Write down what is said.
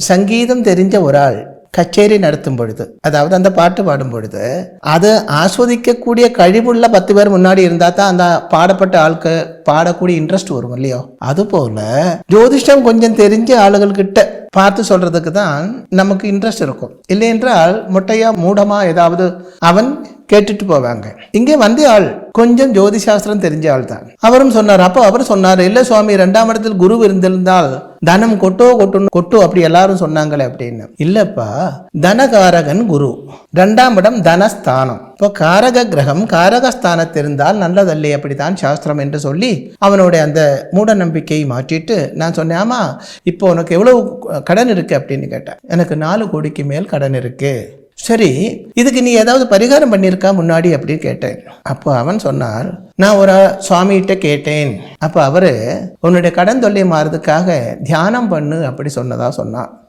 சங்கீதம் தெரிஞ்ச ஒரு ஆள் கச்சேரி நடத்தும் பொழுது, அதாவது அந்த பாட்டு பாடும் பொழுது, அது ஆஸ்வதிக்கக்கூடிய கழிவுள்ள 10 பேர் முன்னாடி இருந்தா தான் அந்த பாடப்பட்ட ஆளுக்கு பாடக்கூடிய இன்ட்ரெஸ்ட் வரும் இல்லையோ. அதுபோல ஜோதிஷம் கொஞ்சம் தெரிஞ்ச ஆளுகள் கிட்ட பார்த்து சொல்றதுக்கு தான் நமக்கு இன்ட்ரெஸ்ட் இருக்கும். இல்லை என்றால் மொட்டையா மூடமா ஏதாவது அவன் கேட்டுட்டு போவாங்க. இங்கே வந்த ஆள் கொஞ்சம் ஜோதிஷாஸ்திரம் தெரிஞ்ச ஆள் தான். அவரும் சொன்னார். அப்போ அவர் சொன்னார், இல்லை சுவாமி, 2ஆம் இடத்தில் குரு இருந்திருந்தால் தனம் கொட்டு அப்படி எல்லாரும் சொன்னாங்களே அப்படின்னு. இல்லப்பா, தனகாரகன் குரு, 2ஆம் இடம் தனஸ்தானம். இப்போ காரக கிரகம் காரகஸ்தானத்தில் இருந்தால் நல்லதல்லே, அப்படித்தான் சாஸ்திரம் என்று சொல்லி அவனுடைய அந்த மூட நம்பிக்கையை மாற்றிட்டு நான் சொன்னேன், ஆமா இப்போ உனக்கு எவ்வளவு கடன் இருக்கு அப்படின்னு கேட்டேன். எனக்கு 4 கோடிக்கு மேல் கடன் இருக்கு. சரி, இதுக்கு நீ ஏதாவது பரிகாரம் பண்ணியிருக்கா முன்னாடி அப்படின்னு கேட்டேன். அப்போ அவன் சொன்னார், நான் ஒரு சுவாமிகிட்ட கேட்டேன். அப்போ அவரு உன்னுடைய கடன் தொல்லை மாறதுக்காக தியானம் பண்ணு அப்படி சொன்னதா சொன்னான்.